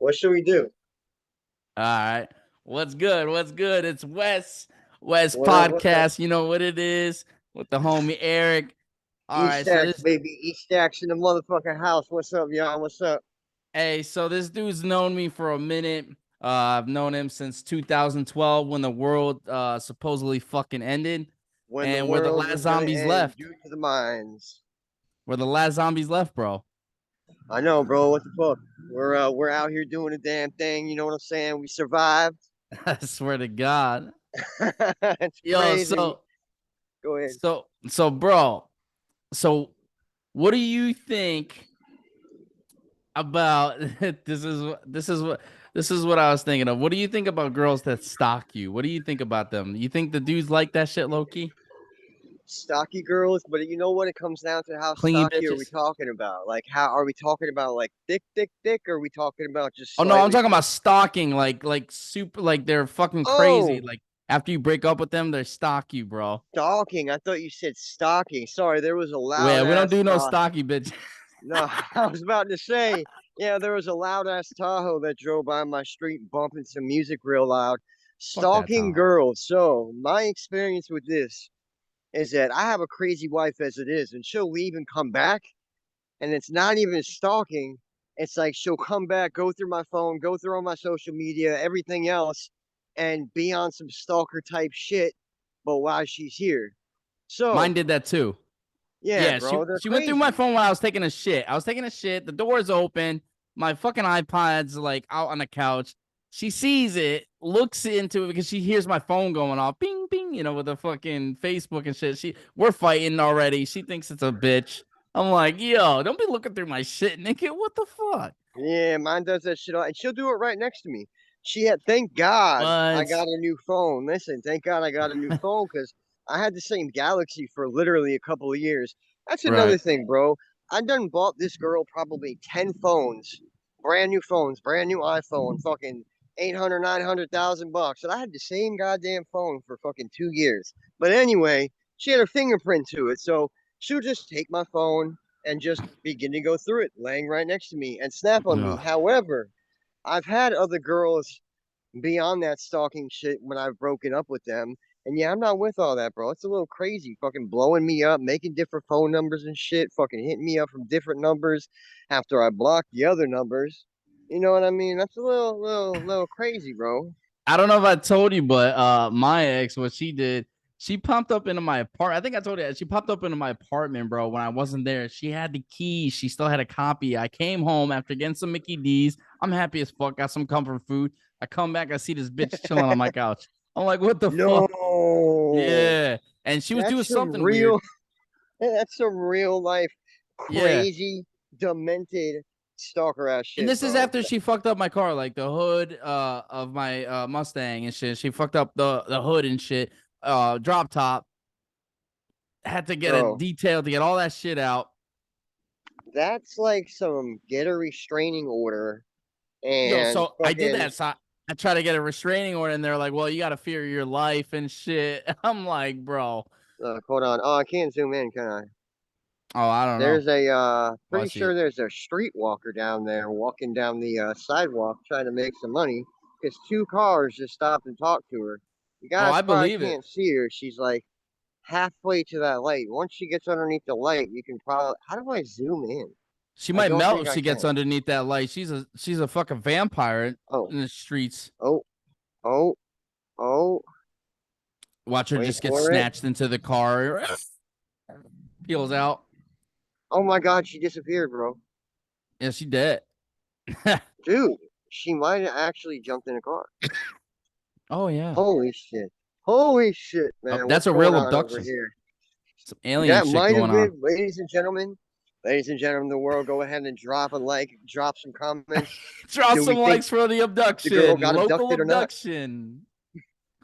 What should we do? All right. What's good? What's good? It's Wes What up? What up? Podcast. You know what it is with the homie Eric. All East right. So Stacks, this baby. East Stacks in the motherfucking house. What's up, y'all? What's up? so this dude's known me for a minute. I've known him since 2012 when the world supposedly fucking ended, When the and we're the world last was gonna zombies end left. due to the mines. We're the last zombies left, bro. I know, bro. What the fuck? We're out here doing a damn thing. You know what I'm saying? We survived. I swear to God. It's Yo, crazy. so Go ahead. so bro. So what do you think about this is what I was thinking of. What do you think about girls that stalk you? What do you think about them? You think the dudes like that shit, low key? Stocky girls, but you know what? It comes down to how Clingy stocky are we bitches? talking about? Like, how are we talking about? Like thick, thick, thick? Or are we talking about just Oh no, I'm slightly talking thick? about stalking, like super, like they're fucking crazy. Oh, Like after you break up with them, they stalk you, bro. stalking. I thought you said stocking. Sorry, there was a Well, loud yeah, we don't ass do no stalky bitch. No, I was about to say, yeah, there was a loud ass Tahoe that drove by my street bumping some music real loud. Fuck that Stalking Tahoe. girls. So my experience with this is that I have a crazy wife as it is, and she'll leave and come back, and it's not even stalking. It's like she'll come back, go through my phone, go through all my social media, everything else, and be on some stalker type shit, but while she's here. Mine So, did that too. yeah, Yeah, she bro, they're she went through my crazy. phone while I was taking a shit. I was taking a shit. The door's open. My fucking iPod's like out on the couch. She sees it, looks into it because she hears my phone going off, bing, bing, with the fucking Facebook and shit. We're fighting already. She thinks it's a bitch. I'm like, yo, don't be looking through my shit, nigga. What the fuck? Yeah, mine does that shit, and she'll do it right next to me. Thank God I But got a new phone. Listen, thank God I got a new phone because I had the same Galaxy for literally a couple of years. That's another right. thing, bro. I done bought this girl probably 10 phones, brand new iPhone, fucking 800, 900,000 bucks. And I had the same goddamn phone for fucking 2 years. But anyway, she had her fingerprint to it. So she'll just take my phone and just begin to go through it, laying right next to me and snap on me. Ugh. However, I've had other girls be on that stalking shit when I've broken up with them. And yeah, I'm not with all that, bro. It's a little crazy. Fucking blowing me up, making different phone numbers and shit, fucking hitting me up from different numbers after I blocked the other numbers. You know what I mean? That's a little crazy, bro. I don't know if I told you, but my ex, what she did, she popped up into my apartment. I think I told you she popped up into my apartment, bro, when I wasn't there. She had the key. She still had a copy. I came home after getting some Mickey D's. I'm happy as fuck. Got some comfort food. I come back, I see this bitch chilling on my couch. I'm like, what the No, fuck? Yeah. And she was doing that's some something real, weird. that's some real life, Yeah. crazy, demented stalker ass And shit, this is bro. after she fucked up my car, like the hood of my Mustang and shit. She fucked up the hood and shit. Drop top. Had to get a Bro, detail to get all that shit out. that's like some get a restraining order Yo, and so I did fucking that. So I tried to get a restraining order, and they're like, "Well, you got to fear your life and shit." I'm like, "Bro, hold on. Oh, I can't zoom in, can I? oh, I don't know." There's a Oh, I pretty see sure it. there's a streetwalker down there walking down the sidewalk trying to make some money because two cars just stopped and talked to her. You Oh, guys I probably believe it. can't see her. She's like halfway to that light. Once she gets underneath the light, you can probably. How do I zoom in? She I might don't melt think if I she gets can. underneath that light. She's a fucking vampire Oh, in the streets. oh, oh, oh. Watch her Wait just get for it. snatched into the car, peels out. Oh my God, she disappeared, bro. Yeah, she dead. Dude, she might have actually jumped in a car. Oh yeah. Holy shit. Holy shit, Oh, man. that's What's a going real on over abduction. here? Some alien That shit might have going on. been, ladies and gentlemen. Ladies and gentlemen of the world, go ahead and drop a like, drop some comments. Drop Do we some think likes for the the girl abduction. got Local abducted or not? abduction.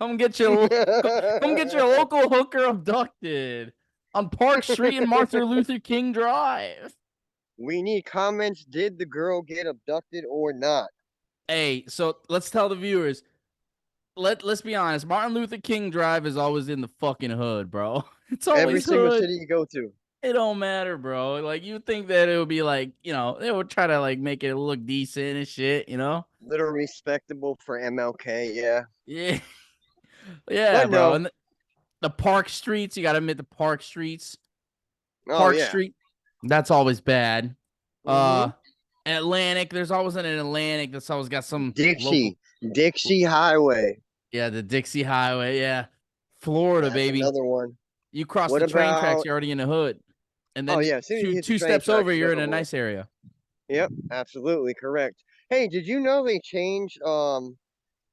Come get your local hooker abducted on Park Street and Martin Luther King Drive. We need comments. Did the girl get abducted or not? Hey, so let's tell the viewers. Let's be honest. Martin Luther King Drive is always in the fucking hood, bro. It's Every always single hood. city you go to. It don't matter, bro. Like you think that it would be like, they would try to like make it look decent and shit, Little respectable for MLK, yeah. Yeah. Yeah, But bro. no. And the park streets, you gotta admit the park streets. Oh Park yeah. Street, that's always bad. Mm-hmm. Atlantic, there's always an Atlantic that's always got some local. Dixie Highway. Yeah, the Dixie Highway. Yeah, Florida, That's baby. another one. You cross What the train tracks, about? you're already in the hood, and Oh then yeah, as soon as you hit the two train steps tracks, over, you're you're in a over. nice area. Yep, absolutely correct. Hey, did you know they changed?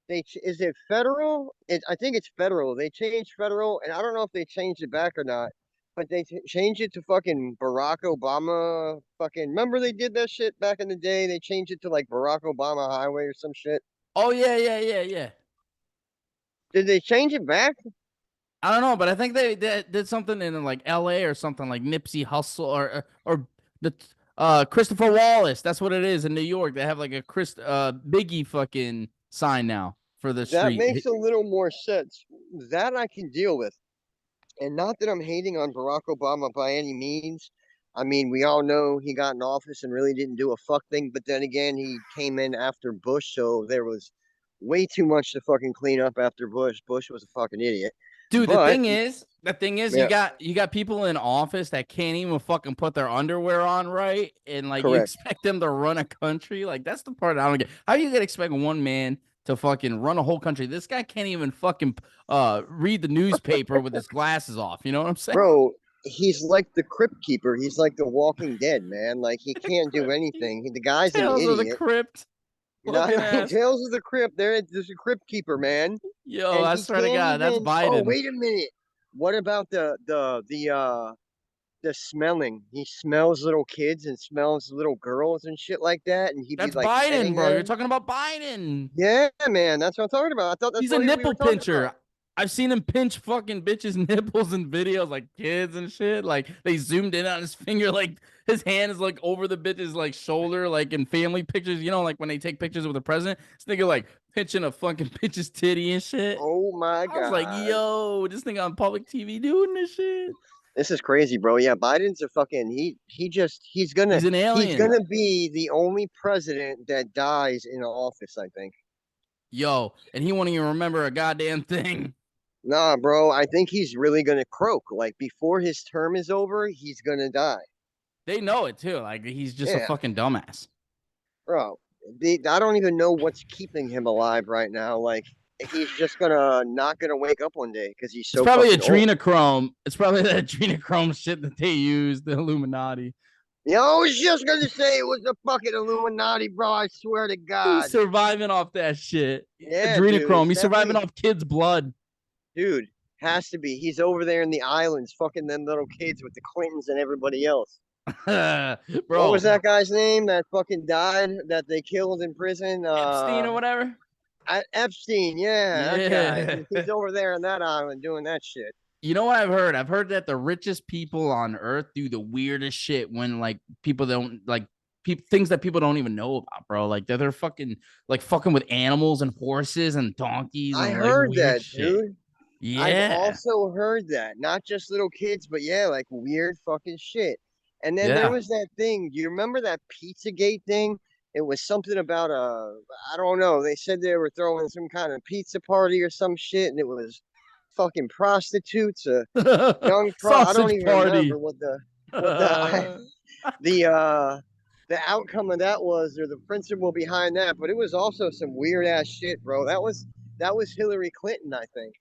Is it federal? I think it's federal. They changed federal, and I don't know if they changed it back or not. But they changed it to fucking Barack Obama. Fucking remember they did that shit back in the day. They changed it to like Barack Obama Highway or some shit. Oh yeah, yeah, yeah, yeah. Did they change it back? I don't know, but I think they did something in like L.A. or something like Nipsey Hussle or the Christopher Wallace. That's what it is in New York. They have like a Biggie fucking sign now for the That street. makes a little more sense. That I can deal with. And not that I'm hating on Barack Obama by any means. I mean, we all know he got in office and really didn't do a fuck thing. But then again, he came in after Bush, so there was way too much to fucking clean up after Bush. Bush was a fucking idiot. Dude, But the thing is, yeah, you got people in office that can't even fucking put their underwear on right, and like you correct. expect them to run a country. Like that's the part I don't get. How you gonna expect one man to fucking run a whole country? This guy can't even fucking read the newspaper with his glasses off. You know what I'm saying? Bro, he's like the Crypt Keeper. He's like the Walking Dead, man. Like he can't do anything. The guy's an Tales of the idiot. Crypt, Not looking ass. Tales of the Crypt. There's a Crypt Keeper, man. Yo, And I he swear to can't God, that's even. Oh, Biden. wait a minute. What about the smelling? He smells little kids and smells little girls and shit like that, and he'd be That's like Biden, petting bro. You're them. talking about Biden. Yeah, man, that's what I'm talking about. I thought that's He's a what we nipple were talking pincher. about. I've seen him pinch fucking bitches' nipples in videos, like kids and shit. Like they zoomed in on his finger, like his hand is like over the bitch's like shoulder, like in family pictures. Like when they take pictures with the president, this nigga like pinching a fucking bitch's titty and shit. Oh my I was like, God. yo, this nigga on public TV doing this shit. This is crazy, bro. Yeah, Biden's a fucking He's an he's alien. gonna be the only president that dies in office, I think. Yo, and he won't even remember a goddamn thing. Nah, bro, I think he's really gonna croak. Like before his term is over, he's gonna die. They know it too. Like he's just a Yeah, fucking dumbass. bro. I don't even know what's keeping him alive right now. Like he's just not gonna wake up one day because he's It's so probably fucking old. adrenochrome. It's probably the adrenochrome shit that they use, the Illuminati. Yeah, I was just gonna say it was the fucking Illuminati, bro. I swear to He's God. surviving off that shit. Yeah, dude, Adrenochrome. it's He's surviving definitely, off kids' blood. dude. Has to be. He's over there in the islands, fucking them little kids with the Clintons and everybody else. What was Bro, that guy's name that fucking died that they killed in prison? Epstein or whatever. Epstein. Yeah, that guy. Yeah. He's over there on that island doing that shit. You know what I've heard? I've heard that the richest people on earth do the weirdest shit when like people don't like things that people don't even know about, bro. Like they're fucking like fucking with animals and horses and donkeys I and like heard weird that, shit. dude. I've Yeah. also heard that. Not just little kids, but yeah, like weird fucking shit. And then there Yeah. was that thing. Do you remember that Pizzagate thing? It was something about I don't know. They said they were throwing some kind of pizza party or some shit, and it was fucking prostitutes, I don't Sausage even remember party. what the the outcome of that was or the principle behind that, but it was also some weird ass shit, bro. That was Hillary Clinton, I think.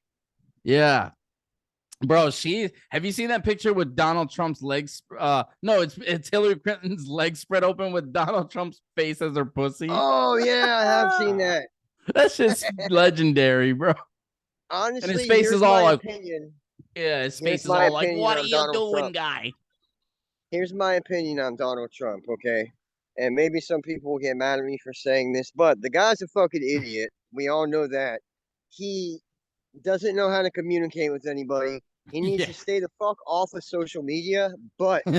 Yeah. Bro, have you seen that picture with Donald Trump's legs? No, it's Hillary Clinton's legs spread open with Donald Trump's face as her pussy. Oh yeah, I have seen that. That's just legendary, bro. And his Honestly, face is here's all my like, opinion. yeah, his Here's face is my all like, opinion what are on you Donald doing, Trump. guy? Here's my opinion on Donald Trump, okay? And maybe some people will get mad at me for saying this, but the guy's a fucking idiot. We all know that. He doesn't know how to communicate with anybody. He needs Yeah. to stay the fuck off of social media, but he's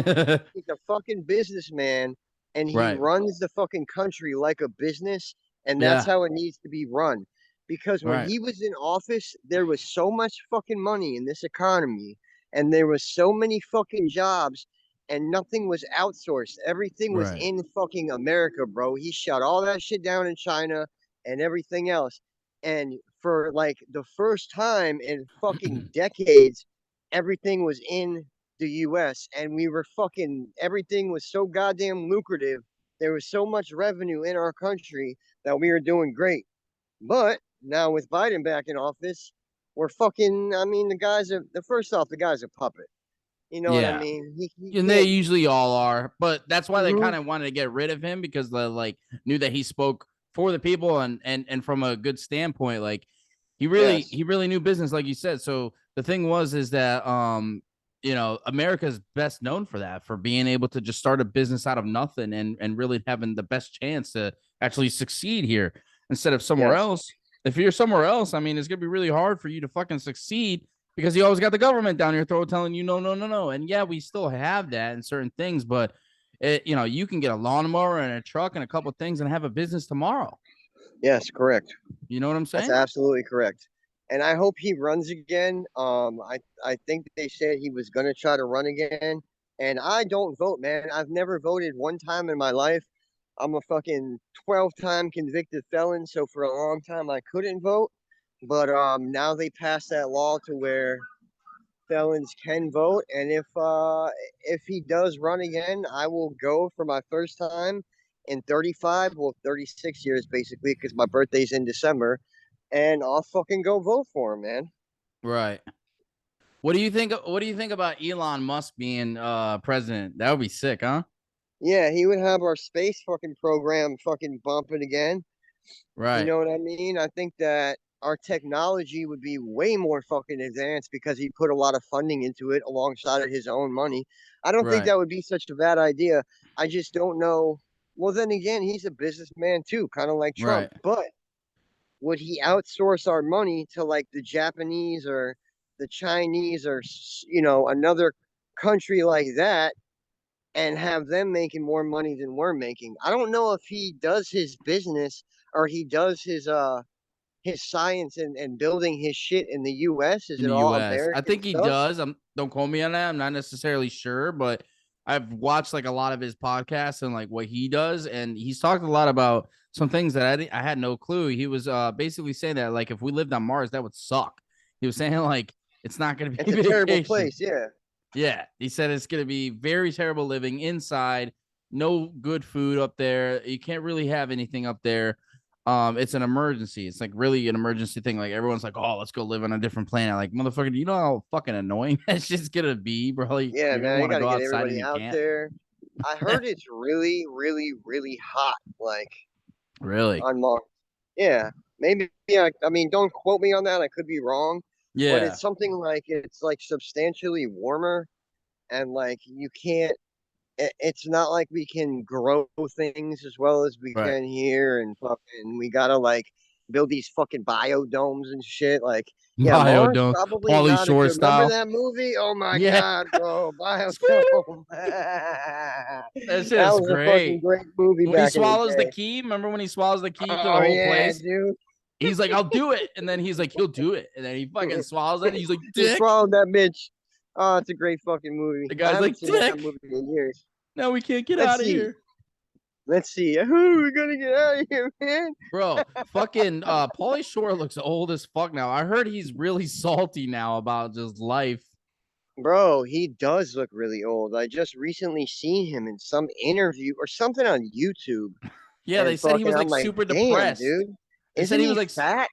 a fucking businessman and he Right. runs the fucking country like a business, and that's Yeah. how it needs to be run. Because when Right. he was in office, there was so much fucking money in this economy, and there was so many fucking jobs, and nothing was outsourced. Everything was Right. in fucking America, bro. He shut all that shit down in China and everything else. And for like the first time in fucking decades, everything was in the US and we were fucking everything was so goddamn lucrative. There was so much revenue in our country that we were doing great. But now with Biden back in office, we're fucking I mean the first off the guy's a puppet. You know what I Yeah. mean? He And they can't. usually all are, but that's why they Hmm. kind of wanted to get rid of him because they like knew that he spoke for the people and from a good standpoint. Like Yes. he really knew business, like you said. So the thing was is that America's best known for that, for being able to just start a business out of nothing and really having the best chance to actually succeed here instead of somewhere Yes. else. If you're somewhere else, I mean, it's gonna be really hard for you to fucking succeed because you always got the government down your throat telling you no, no, no, no. And yeah, we still have that in certain things, but you can get a lawnmower and a truck and a couple of things and have a business tomorrow. Yes. Correct. You know what I'm That's saying? absolutely correct. And I hope he runs again. I think they said he was gonna try to run again. And I don't vote, man. I've never voted one time in my life. I'm a fucking 12-time convicted felon, so for a long time I couldn't vote. But now they passed that law to where felons can vote, and if he does run again, I will go for my first time in 35, well 36 years basically, because my birthday's in December, and I'll fucking go vote for him, man. Right. What do you think? What do you think about Elon Musk being president? That would be sick, huh? Yeah, he would have our space fucking program fucking bumping again. You Right. know what I mean? I think that our technology would be way more fucking advanced because he put a lot of funding into it alongside of his own money. I don't think Right. that would be such a bad idea. I just don't know. Well, then again, he's a businessman too, kind of like Trump. Right. But would he outsource our money to like the Japanese or the Chinese or, another country like that and have them making more money than we're making? I don't know if he does his business or he does his science and building his shit in the US? Is In it the all US. I American think he stuff? does. Don't quote me on that. I'm not necessarily sure, but I've watched like a lot of his podcasts and like what he does, and he's talked a lot about some things that I had no clue. He was basically saying that like if we lived on Mars, that would suck. He was saying like it's not going to It's be a terrible vacation. place, yeah. Yeah, he said it's going to be very terrible living inside. No good food up there. You can't really have anything up there. It's an emergency. It's like really an emergency thing. Like everyone's like, "Oh, let's go live on a different planet." Like, motherfucker, do you know how fucking annoying that shit's gonna be, bro? Like, Yeah, you're gonna man, you want to got to go get outside and everybody you out can't. there. I heard it's really, really, really hot, like Really? on Mars. Yeah, maybe. Yeah, I mean, don't quote me on that. I could be wrong, but Yeah. it's something like it's like substantially warmer, and like you can't. It's not like we can grow things as well as we Right. can here, and fucking we gotta like build these fucking biodomes and shit. Like, yeah, Mars Biodome, probably Pauly not a Shore good. Remember style. that movie? Oh my Yeah. god, bro, Squeak. Biodome. That shit That is was a fucking great. great movie When he back in the swallows the day. key, remember when he swallows the key to the Oh whole yeah, place? dude. He's like, "I'll do it," and then he's like, "He'll do it," and then he fucking swallows it. And he's like, He "Dick." swallowed that bitch. Oh, it's a great fucking movie. The I guy's haven't like, seen that "Dick." movie in years. Now we can't get Let's out of see. here. Let's see. Who we gonna get out of here, man? Bro, fucking Pauly Shore looks old as fuck now. I heard he's really salty now about just life. Bro, he does look really old. I just recently seen him in some interview or something on YouTube, Yeah, they and said he fucking, was I'm like like, super damn, depressed. dude, They said isn't he he was like fat?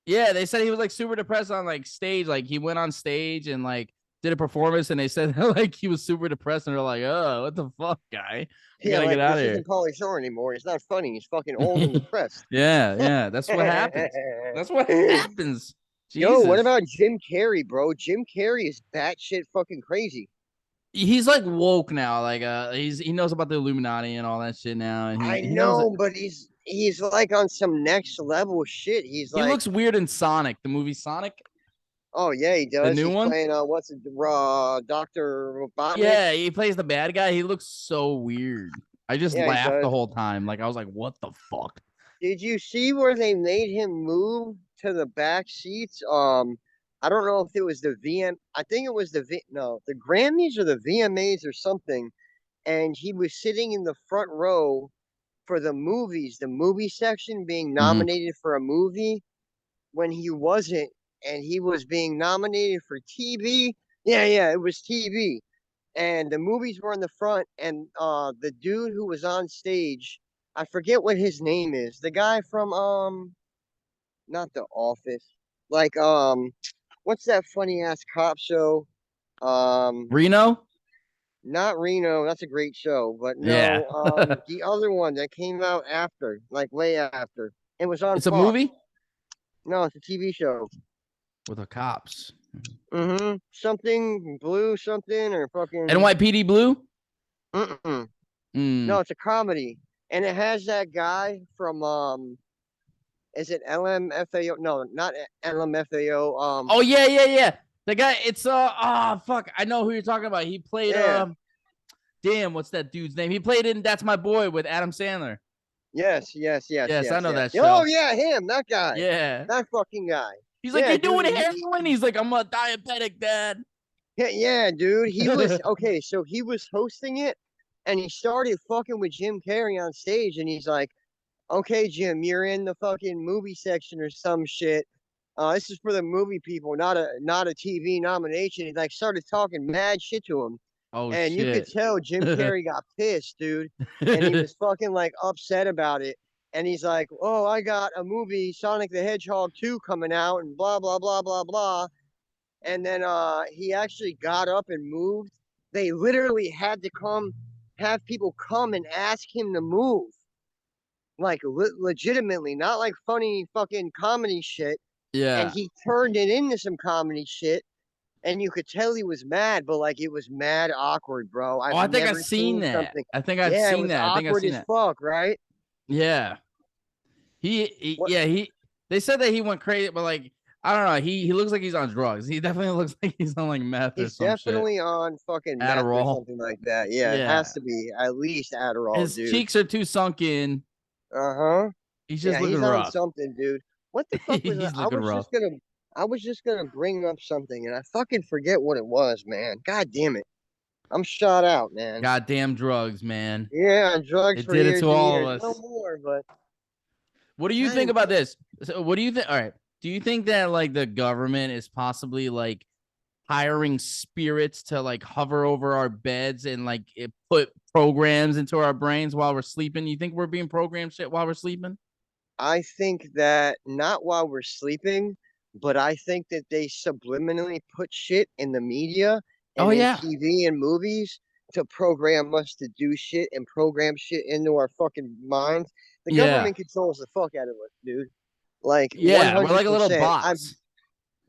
yeah, they said he was like super depressed on like stage. Like he went on stage and like did a performance and they said like he was super depressed and they're like, "Oh, what the fuck, guy? We Yeah, gotta get like out this of here." isn't Pauly Shore anymore. He's not funny. He's fucking old and depressed. Yeah, yeah, that's what happens. That's what happens. Yo, what Jesus. about Jim Carrey, bro? Jim Carrey is batshit fucking crazy. He's like woke now. Like he knows about the Illuminati and all that shit now, and I he knows it. know, but he's like on some next level shit. He's He like, looks weird in Sonic, the movie Sonic, oh yeah, he the does. new He's one. playing what's it, Doctor Robotnik. Yeah, he plays the bad guy. He looks so weird. I just Yeah, he laughed the does. whole time. Like I was like, "What the fuck?" Did you see where they made him move to the back seats? I don't know if it was the VM. I think it was no, the Grammys or the VMAs or something. And he was sitting in the front row for the movies, the movie section being Mhm. nominated for a movie when he wasn't, and he was being nominated for TV. Yeah, yeah, it was TV. And the movies were in the front, and the dude who was on stage, I forget what his name is. The guy from not The Office. Like what's that funny ass cop show? Um Reno? Not Reno, that's a great show, but Yeah. no, the other one that came out after, like way after. It was on It's a Fox. movie No, it's a TV show. with the cops. Something blue, something or fucking. NYPD Blue? Mm-mm. Mm. No, it's a comedy, and it has that guy from is it LMFAO? No, not LMFAO. Oh yeah, yeah, yeah. The guy, it's fuck. I know who you're talking about. He played Yeah, damn, what's that dude's name? He played in That's My Boy with Adam Sandler. yes, yes, yes, Yes, I yes, know yes. that Oh show. yeah, him, that guy, Yeah. that fucking guy. He's like, Yeah, "You're dude. doing heroin?" He's like, "I'm a diabetic, dad." Yeah, yeah, dude. He was okay. So he was hosting it, and he started fucking with Jim Carrey on stage, and he's like, "Okay, Jim, you're in the fucking movie section or some shit. This is for the movie people, not a TV nomination." He like started talking mad shit to him, Oh and you could shit. tell Jim Carrey got pissed, dude, and he was fucking like upset about it. And he's like, "Oh, I got a movie, Sonic the Hedgehog 2 coming out, and blah blah blah blah blah." And then he actually got up and moved. They literally had to have people come and ask him to move, like legitimately, not like funny fucking comedy shit. And Yeah. he turned it into some comedy shit, and you could tell he was mad, but like it was mad awkward, bro. Oh, I've I think I've never seen seen that. something. I think I've Yeah, it seen was that. I think I've awkward seen as that. fuck, right? Yeah. What? Yeah, they said that he went crazy, but like I don't know, he looks like he's on drugs. He definitely looks like he's on like meth or He's some shit. definitely on fucking meth or Adderall. something like that. Yeah, it has Yeah. to be at least Adderall, His dude. cheeks are too sunken. Uh-huh. He's just Yeah, looking he's on rough. something, dude. What the fuck was that? He's looking rough. I was just gonna bring up something, and I fucking forget what it was, man. God damn it. I'm shot out, man. Goddamn drugs, man. Yeah, on drugs It for did it years to and all of years. No us. more, but What do you think God about damn. this? So what do you think? All right. Do you think that like the government is possibly like hiring spirits to like hover over our beds and like put programs into our brains while we're sleeping? You think we're being programmed shit while we're sleeping? I think that not while we're sleeping, but I think that they subliminally put shit in the media Oh and in yeah. TV and movies to program us to do shit and program shit into our fucking minds. The Yeah. government controls the fuck out of us, dude. Like Yeah. We're like a little 100%. bots.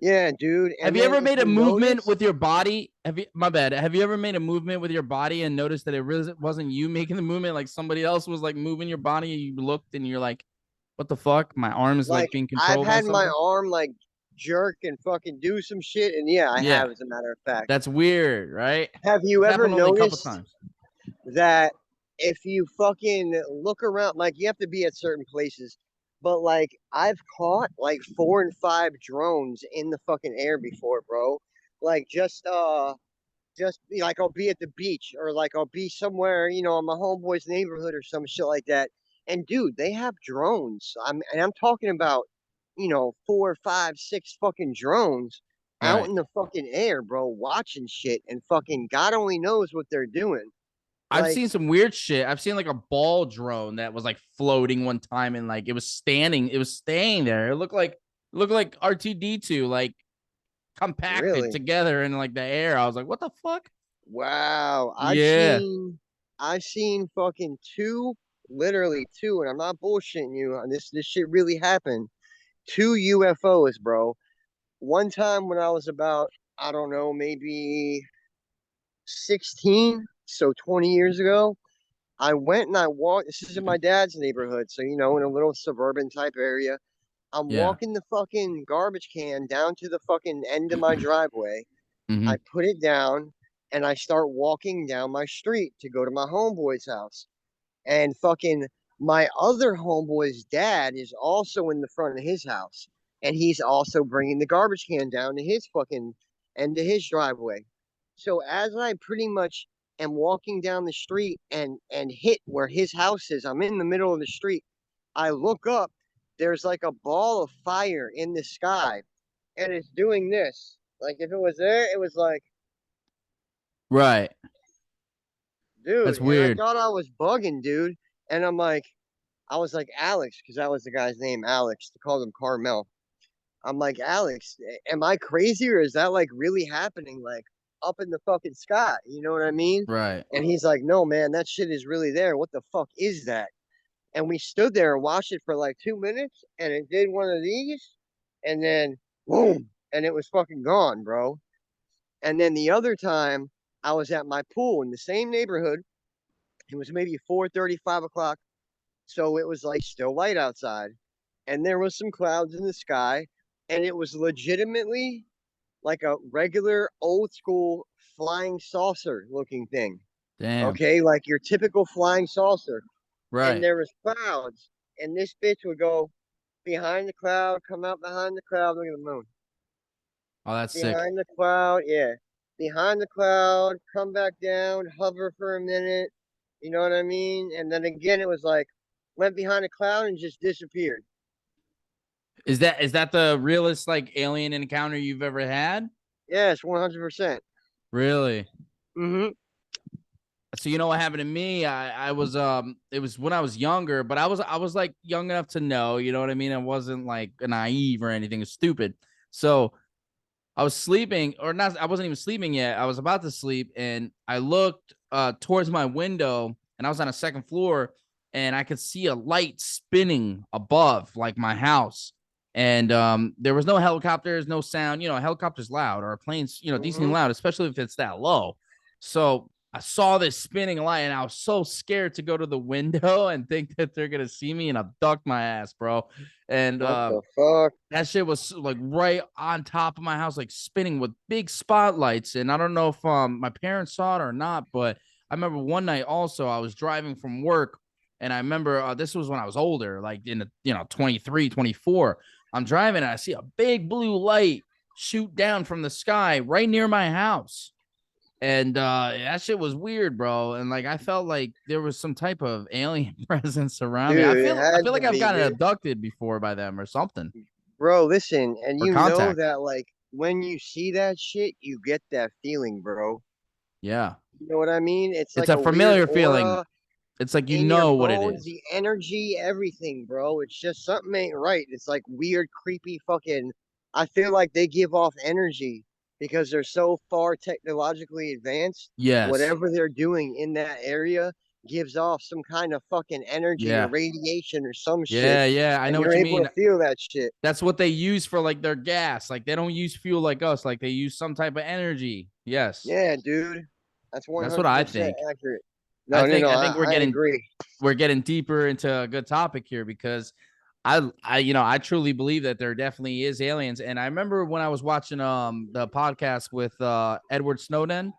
Yeah, dude. Have And you then ever if made a you movement notice, with your body? Have you, my bad. Have you ever made a movement with your body and noticed that it really wasn't you making the movement? Like somebody else was like moving your body. You looked and you're like, what the fuck? My arm is like, like being I've controlled by had my something. arm like jerk and fucking do some shit, and yeah, I Yeah. have, as a matter of fact. That's weird, right? Have you It's ever happened only a couple noticed times. that if you fucking look around, like you have to be at certain places, but like I've caught like 4 and 5 drones in the fucking air before, bro. Like just like I'll be at the beach or like I'll be somewhere, in my homeboy's neighborhood or some shit like that. And dude, they have drones. I'm talking about, 4, 5, 6 fucking drones out Right. in the fucking air, bro, watching shit and fucking God only knows what they're doing. I've Like, seen some weird shit. I've seen like a ball drone that was like floating one time and like it was standing, it was staying there. It looked like R2D2, like compacted really? together in like the air. I was like, what the fuck? Wow. Yeah. I've seen fucking two, literally two, and I'm not bullshitting you. This shit really happened. Two UFOs, bro. One time when I was about, I don't know, maybe 16, so 20 years ago, I went and I walked. This is in my dad's neighborhood, so in a little suburban type area. I'm Yeah. walking the fucking garbage can down to the fucking end of my driveway. Hmm. I put it down and I start walking down my street to go to my homeboy's house. And fucking my other homeboy's dad is also in the front of his house. and he's also bringing the garbage can down to his fucking end of his driveway. So as I pretty much am walking down the street and hit where his house is, I'm in the middle of the street. I look up, there's like a ball of fire in the sky, and it's doing this. Like if it was there, it was like, Right. dude, That's and I weird. thought I was bugging, dude. And I was like Alex, because that was the guy's name, Alex. They called him Carmel. I'm like, Alex, am I crazy or is that like really happening? Like up in the fucking sky, you know what I mean? Right. And he's like, no, man, that shit is really there. What the fuck is that? And we stood there and watched it for like 2 minutes, and it did one of these, and then boom, and it was fucking gone, bro. And then the other time, I was at my pool in the same neighborhood. It was maybe 4:30, 5 o'clock, so it was like still light outside, and there was some clouds in the sky, and it was legitimately like a regular old school flying saucer looking thing. Damn. Okay, like your typical flying saucer. And Right. there was clouds, and this bitch would go behind the cloud, come out behind the cloud. Look at the moon. Oh, that's sick. Behind the cloud, yeah. Behind the cloud, come back down, hover for a minute. You know what I mean? And then again, it was like went behind a cloud and just disappeared. Is that the realest like alien encounter you've ever had? Yes, 100%. Really? Mm-hmm. So you know what happened to me? I was it was when I was younger, but I was like young enough to know, you know what I mean? I wasn't like naive or anything stupid. So I was sleeping, or not, I wasn't even sleeping yet. I was about to sleep, and I looked towards my window, and I was on a second floor, and I could see a light spinning above like my house. And there was no helicopters, no sound. You know, a helicopter's loud or a plane's, decently Mm-hmm. loud, especially if it's that low. So I saw this spinning light, and I was so scared to go to the window and think that they're gonna see me and abduct my ass, bro. And What the fuck? that shit was like right on top of my house, like spinning with big spotlights. And I don't know if my parents saw it or not, but I remember one night also I was driving from work, and I remember this was when I was older, like in the 23, 24. I'm driving and I see a big blue light shoot down from the sky right near my house. And that shit was weird, bro. And like I felt like there was some type of alien presence around me. I Dude, it feel I had feel to like I've be, gotten dude. abducted before by them or something. Bro, listen, and Or you know contact. that like when you see that shit, you get that feeling, bro. Yeah. You know what I mean? It's It's like a a weird familiar feeling. aura It's like you in your know what it bones, is. the energy, everything, bro. It's just something ain't right. It's like weird, creepy fucking. I feel like they give off energy because they're so far technologically advanced. Yes. Whatever they're doing in that area gives off some kind of fucking energy or Yeah. radiation or some shit, Yeah, yeah. I and know you're what you able mean. to feel that shit. That's what they use for like their gas. Like they don't use fuel like us. Like they use some type of energy. Yes. Yeah, dude, that's That's what I 100% think. accurate. I No, no, think no, I think I agree. we're getting deeper into a good topic here because I truly believe that there definitely is aliens. And I remember when I was watching the podcast with Edward Snowden.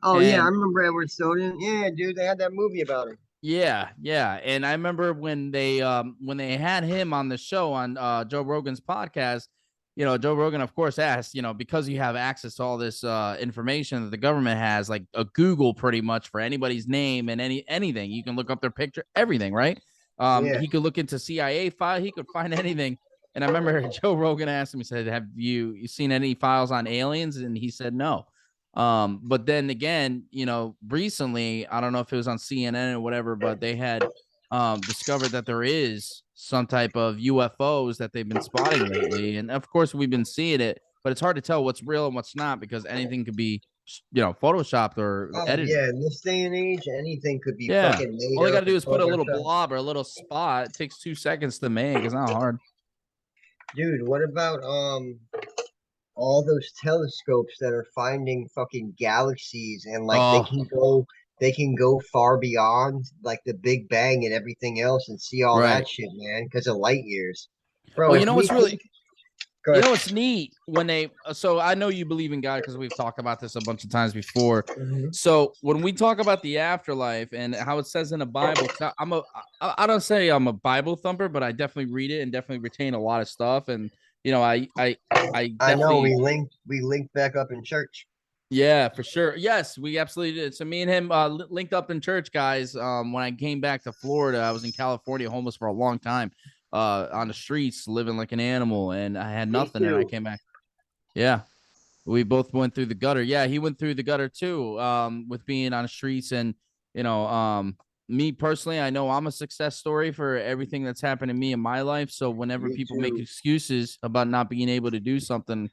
Oh yeah, I And remember Edward Snowden. Yeah, dude, they had that movie about him. yeah, yeah. And I remember when they had him on the show on Joe Rogan's podcast, Joe Rogan of course asked, because you have access to all this information that the government has, like a Google pretty much for anybody's name and anything. You can look up their picture, everything, right? Yeah. He could look into CIA file, he could find anything. And I remember Joe Rogan asked him, he said, "Have you seen any files on aliens?" And he said no. But then again, recently, I don't know if it was on CNN or whatever, but they had discovered that there is some type of UFOs that they've been spotting lately. And of course, we've been seeing it, but it's hard to tell what's real and what's not because anything could be, photoshopped or Oh edited. yeah, in this day and age, anything could be Yeah. fucking made All they got up to do and is put a little photoshopped. blob or a little spot. It takes 2 seconds to make. It's not hard. Dude, what about all those telescopes that are finding fucking galaxies and like Oh, they can go far beyond like the Big Bang and everything else and see all that right. shit, man, because of light years. Bro, Oh, if we think go you ahead. know what's neat when they so I know you believe in God because we've talked about this a bunch of times before. Mhm. So when we talk about the afterlife and how it says in the Bible, because I don't say I'm a Bible thumper, but I definitely read it and definitely retain a lot of stuff. And you know, I I know definitely, we linked back up in church. yeah, for sure. Yes, we absolutely did. So me and him linked up in church, guys. When I came back to Florida, I was in California, homeless for a long time, on the streets, living like an animal, and I had Me nothing. And I too. came back. Yeah, we both went through the gutter. Yeah, he went through the gutter too, with being on the streets. And you know, me personally, I know I'm a success story for everything that's happened to me in my life. So whenever Me people make too. excuses about not being able to do something,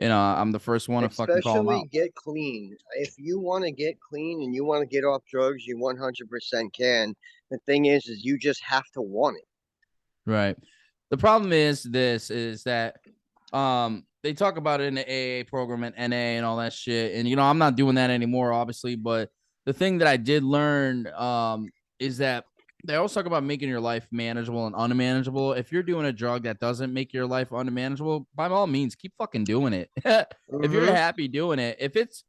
I'm the first one to fucking call them Especially out. get clean. If you want to get clean and you want to get off drugs, you 100% can. The thing is you just have to want it. Right. The problem is this is that they talk about it in the AA program and NA and all that shit. And I'm not doing that anymore, obviously, but the thing that I did learn is that they always talk about making your life manageable and unmanageable. If you're doing a drug that doesn't make your life unmanageable, by all means, keep fucking doing it. If you're Mm-hmm. happy doing it, if it's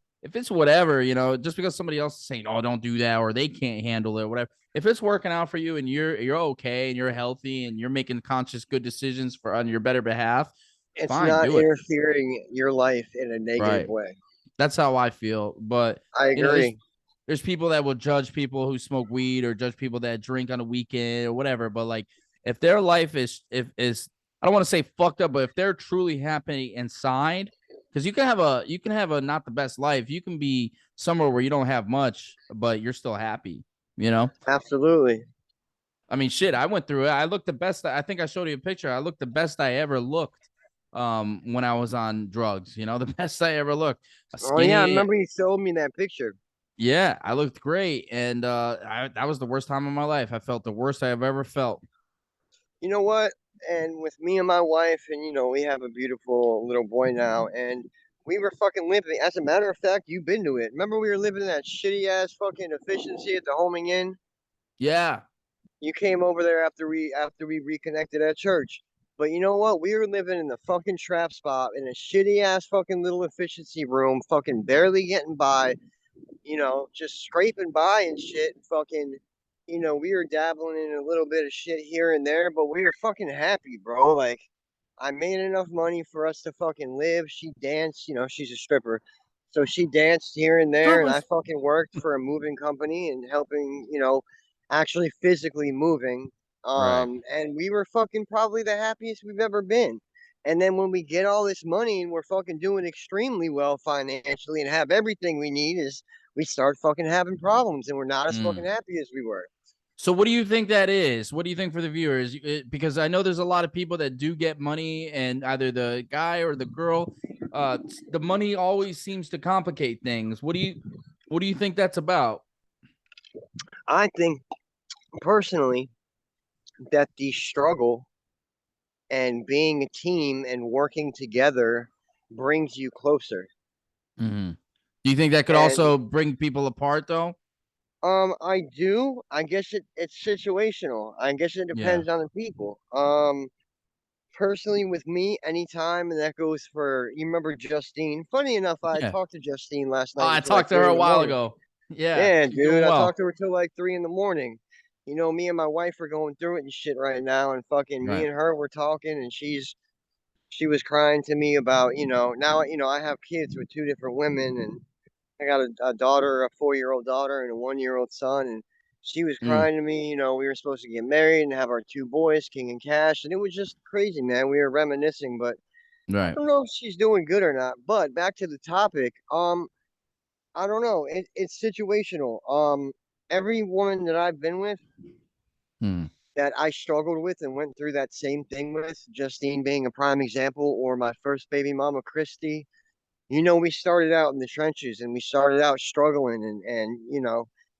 whatever, just because somebody else is saying, "Oh, don't do that," or they can't handle it, or whatever. If it's working out for you and you're okay and you're healthy and you're making conscious good decisions for on your better behalf, It's fine, not do it. interfering your life in a negative Right. way. That's how I feel. But I you know, there's agree. there's people that will judge people who smoke weed or judge people that drink on a weekend or whatever. But like, if their life is I don't want to say fucked up, but if they're truly happy inside, because you can have a not the best life. You can be somewhere where you don't have much, but you're still happy. You know. Absolutely. I mean, shit, I went through it. I looked the best. I think I showed you a picture. I looked the best I ever looked when I was on drugs, the best I ever looked. A Oh yeah, I skinny. remember you showed me that picture. Yeah, I looked great. And that was the worst time of my life. I felt the worst I have ever felt. You know what? And with me and my wife, and we have a beautiful little boy now, and we were fucking living. As a matter of fact, you've been to it. Remember we were living in that shitty ass fucking efficiency at the homing inn? Yeah. You came over there after we reconnected at church. But you know what? We were living in the fucking trap spot in a shitty ass fucking little efficiency room, fucking barely getting by, just scraping by and shit. Fucking, we were dabbling in a little bit of shit here and there, but we were fucking happy, bro. Like, I made enough money for us to fucking live. She danced, she's a stripper. So she danced here and there, and I Strippers. fucking worked for a moving company and helping, actually physically moving. Right. And we were fucking probably the happiest we've ever been. And then when we get all this money and we're fucking doing extremely well financially and have everything we need, is we start fucking having problems and we're not as fucking Mm. happy as we were. So what do you think that is? What do you think for the viewers? Because I know there's a lot of people that do get money, and either the guy or the girl, the money always seems to complicate things. What do you think that's about? I think personally that the struggle and being a team and working together brings you closer. Mm-hmm. Do you think that could And also bring people apart, though? I do. I guess it's situational. I guess it Yeah. depends on the people. Personally, with me, anytime, and that goes for, you remember Justine. Funny enough, I Yeah. talked to Justine last Oh, night I until like talked to her 3 in a the while morning. ago. Yeah, Yeah, she's dude, doing I well. talked to her till like 3 in the morning. Me and my wife are going through it and shit right now, and fucking me Right. and her were talking, and she was crying to me about, now, I have kids with two different women, and I got a daughter, a 4-year-old daughter, and a 1-year-old son, and she was Mm, crying to me. We were supposed to get married and have our two boys, King and Cash, and it was just crazy, man. We were reminiscing, but I right. don't know if she's doing good or not. But back to the topic, I don't know. It's situational. Every woman that I've been with Mm, that I struggled with and went through that same thing with, Justine being a prime example, or my first baby mama, Christy. We started out in the trenches and we started out struggling, and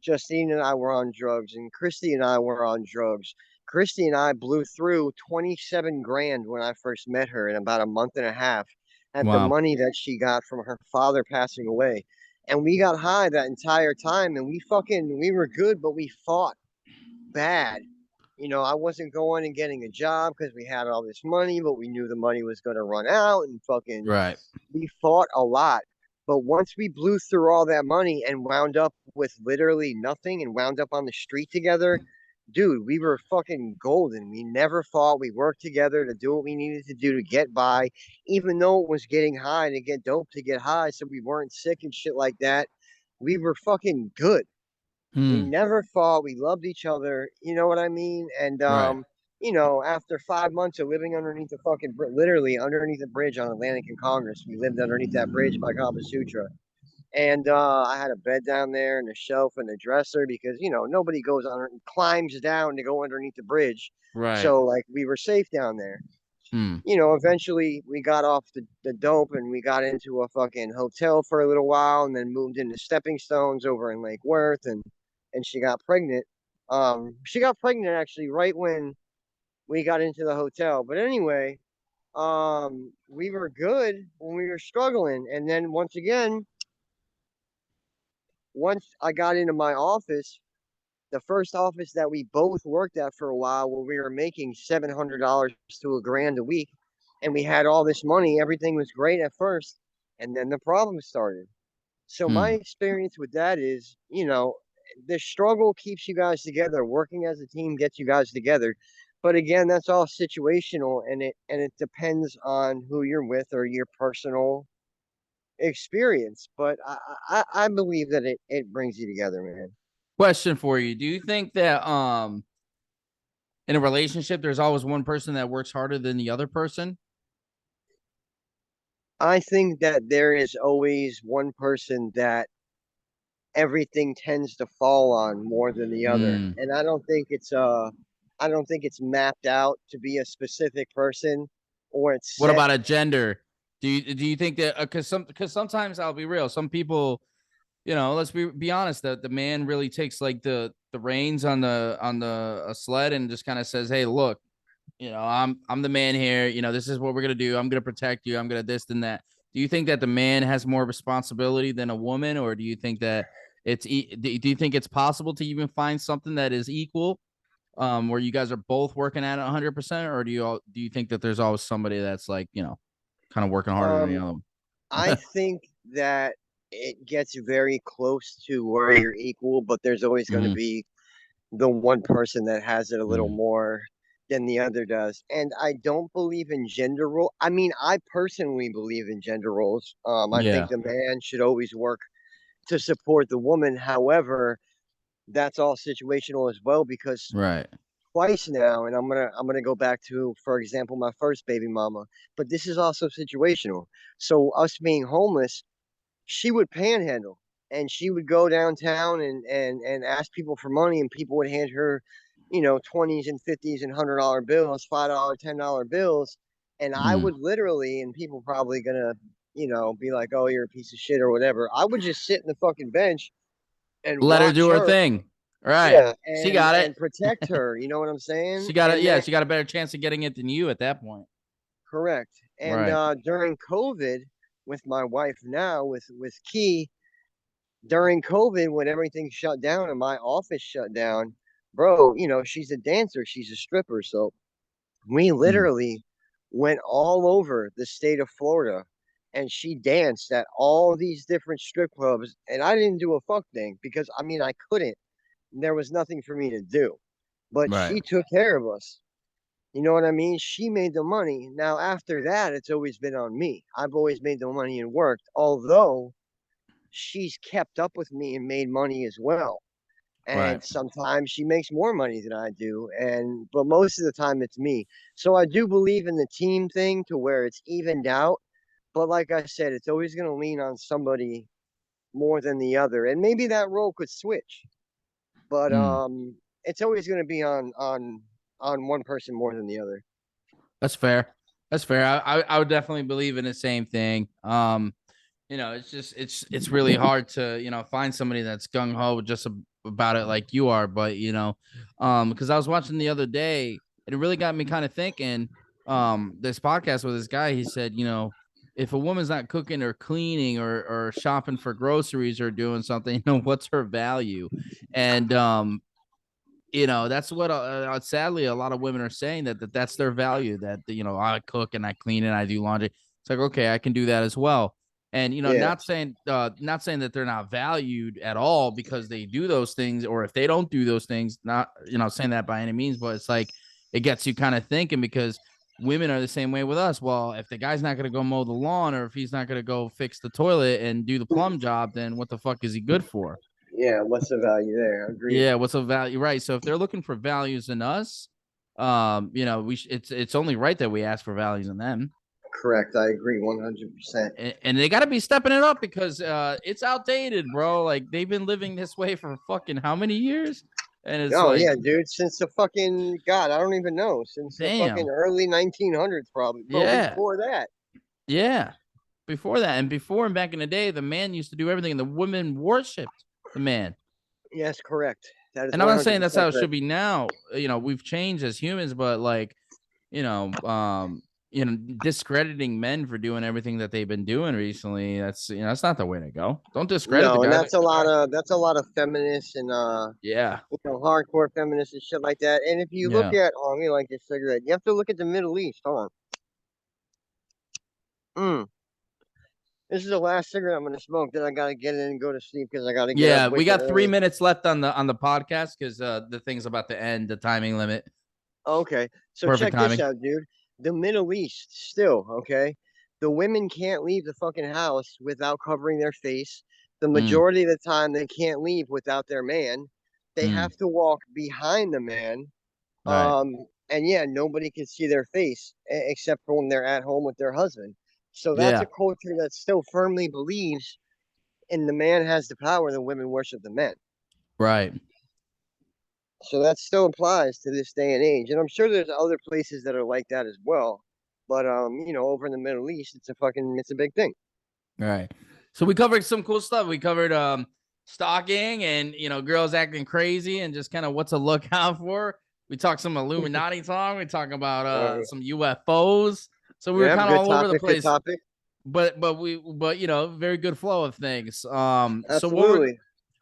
Justine and I were on drugs and Christy and I were on drugs. Christy and I blew through 27 grand when I first met her in about a month and a half at the wow. money that she got from her father passing away. And we got high that entire time and we were good, but we fought bad. I wasn't going and getting a job because we had all this money, but we knew the money was going to run out and fucking Right. we fought a lot. But once we blew through all that money and wound up with literally nothing and wound up on the street together, dude, we were fucking golden. We never fought. We worked together to do what we needed to do to get by, even though it was getting high to get dope to get high, so we weren't sick and shit like that. We were fucking good. We Hmm. never fought. We loved each other. You know what I mean? And Right. after 5 months of living underneath the fucking, literally underneath the bridge on Atlantic and Congress, we lived underneath that bridge by Kama Sutra. And I had a bed down there and a shelf and a dresser because nobody goes on and climbs down to go underneath the bridge. Right. So like we were safe down there. Hmm. Eventually we got off the dope and we got into a fucking hotel for a little while and then moved into Stepping Stones over in Lake Worth and she got pregnant. She got pregnant actually right when we got into the hotel. But anyway, we were good when we were struggling. And then once I got into my office, the first office that we both worked at for a while, where we were making $700 to a grand a week, and we had all this money, everything was great at first, and then the problem started. So my Hmm. experience with that is, the struggle keeps you guys together. Working as a team gets you guys together. But again, that's all situational, and it depends on who you're with or your personal experience. But I believe that it brings you together, man. Question for you: do you think that in a relationship there's always one person that works harder than the other person? I think that there is always one person that everything tends to fall on more than the other. Hmm. And I don't think it's mapped out to be a specific person or it's What set. about a gender? Do you think that because sometimes I'll be real, some people, let's be honest, that the man really takes like the reins on the a sled and just kind of says, hey, look, I'm the man here. This is what we're gonna do. I'm gonna protect you. I'm gonna this and that. Do you think that the man has more responsibility than a woman, or do you think that do you think it's possible to even find something that is equal, where you guys are both working at it 100%, or do you think that there's always somebody that's like kind of working harder than the Um, I other? think that it gets very close to where you're equal, but there's always going to Hmm. be the one person that has it a little Hmm. more than the other does. And I don't believe in gender role. I mean, I personally believe in gender roles. I think Yeah. the man should always work to support the woman. However, that's all situational as well because Right. twice now, and I'm gonna go back to, for example, my first baby mama, but this is also situational. So us being homeless, she would panhandle and she would go downtown and ask people for money and people would hand her 20s and 50s and $100 bills, $5, $10 bills, and I Hmm. would literally, and people probably gonna be like, oh, you're a piece of shit or whatever, I would just sit in the fucking bench and Let her watch do her her. thing. Right. Yeah, She and got it. and protect her, you know what I'm saying? She got it. And Yeah, then she got a better chance of getting it than you at that point. correct. And Right. during COVID with my wife now with Key, during COVID when everything shut down and my office shut down, bro, she's a dancer, she's a stripper. So we Hmm. literally went all over the state of Florida and she danced at all these different strip clubs. And I didn't do a fuck thing because I mean, I couldn't. There was nothing for me to do. But Right. she took care of us. You know what I mean? She made the money. Now, after that, it's always been on me. I've always made the money and worked, although she's kept up with me and made money as well. Right. And sometimes she makes more money than I do. But most of the time it's me. So I do believe in the team thing to where it's evened out. But like I said, it's always going to lean on somebody more than the other. And maybe that role could switch. But Hmm. it's always going to be on one person more than the other. That's fair. That's fair. I would definitely believe in the same thing. It's just it's really hard to find somebody that's gung ho just about it like you are. But because I was watching the other day, and it really got me kind of thinking. This podcast with this guy, he said, if a woman's not cooking or cleaning or shopping for groceries or doing something, what's her value? And that's what sadly a lot of women are saying that's their value, that I cook and I clean and I do laundry. It's like, okay, I can do that as well. And Yeah. not saying that they're not valued at all because they do those things, or if they don't do those things, not saying that by any means, but it's like it gets you kind of thinking, because women are the same way with us. Well, if the guy's not going to go mow the lawn, or if he's not going to go fix the toilet and do the plumb job, then what the fuck is he good for? Yeah, what's the value there? Agreed. Yeah, what's the value? Right. So if they're looking for values in us, it's only right that we ask for values in them. Correct. I agree 100%. And they got to be stepping it up, because it's outdated, bro. Like, they've been living this way for fucking how many years? And it's Oh like, yeah, dude. Since the fucking God, I don't even know. Since the damn. fucking early 1900s, probably. But Yeah. before that. Yeah. Before that, and back in the day, the man used to do everything, and the women worshipped the man. Yes, correct. That is. And I'm not saying that's how it correct. should be now. We've changed as humans, but like, discrediting men for doing everything that they've been doing recently, that's not the way to go. Don't discredit the No, and guy. that's a lot of feminists and Yeah. hardcore feminists and shit like that. And if you look Yeah. at, oh, let me light this cigarette. You have to look at the Middle East. Hold on. This is the last cigarette I'm gonna smoke. Then I gotta get in and go to sleep because I gotta get up. Yeah, we got 3 minutes left on the podcast, because the thing's about to end, the timing limit. Okay, so Perfect check timing. this out, dude. The Middle East, still, okay? The women can't leave the fucking house without covering their face. The majority of the time, they can't leave without their man. They have to walk behind the man. Right. And yeah, nobody can see their face except for when they're at home with their husband. So that's Yeah. a culture that still firmly believes in the man has the power, the women worship the men. Right. So that still applies to this day and age. And I'm sure there's other places that are like that as well. But over in the Middle East, it's a big thing. Right. So we covered some cool stuff. We covered stalking and girls acting crazy and just kind of what to look out for. We talked some Illuminati talk. We talk about some UFO's. So we were kind of all over the place. Good topic. But very good flow of things. Absolutely. So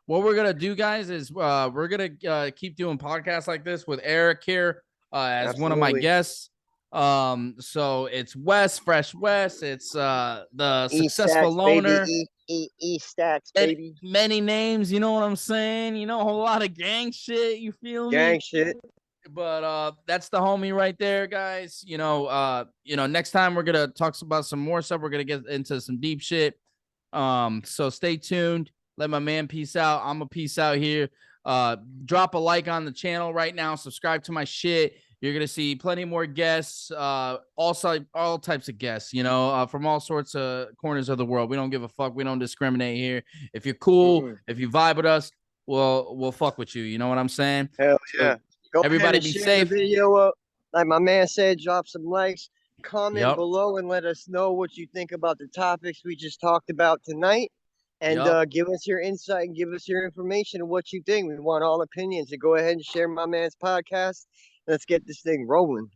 what we're gonna do, guys, is we're gonna keep doing podcasts like this with Eric here as Absolutely. one of my guests. So it's Wes, Fresh Wes. It's the successful loner. Stacks, baby. Many names, you know what I'm saying? A whole lot of gang shit. You feel me? Gang shit. But that's the homie right there, guys. Next time we're gonna talk about some more stuff. We're gonna get into some deep shit. So stay tuned. Let my man peace out. I'm a peace out here. Drop a like on the channel right now. Subscribe to my shit. You're gonna see plenty more guests, all types of guests, from all sorts of corners of the world. We don't give a fuck. We don't discriminate here. If you're cool, if you vibe with us, we'll fuck with you. You know what I'm saying? Hell yeah. So, go everybody be safe. The video up. Like my man said, drop some likes, comment below, and let us know what you think about the topics we just talked about tonight. And give us your insight and give us your information and what you think. We want all opinions. And go ahead and share my man's podcast. Let's get this thing rolling.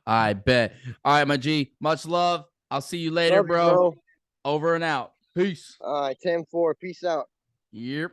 I bet. All right, my G. Much love. I'll see you later, bro. Over and out. Peace. All right, 10-4. Peace out. Yep.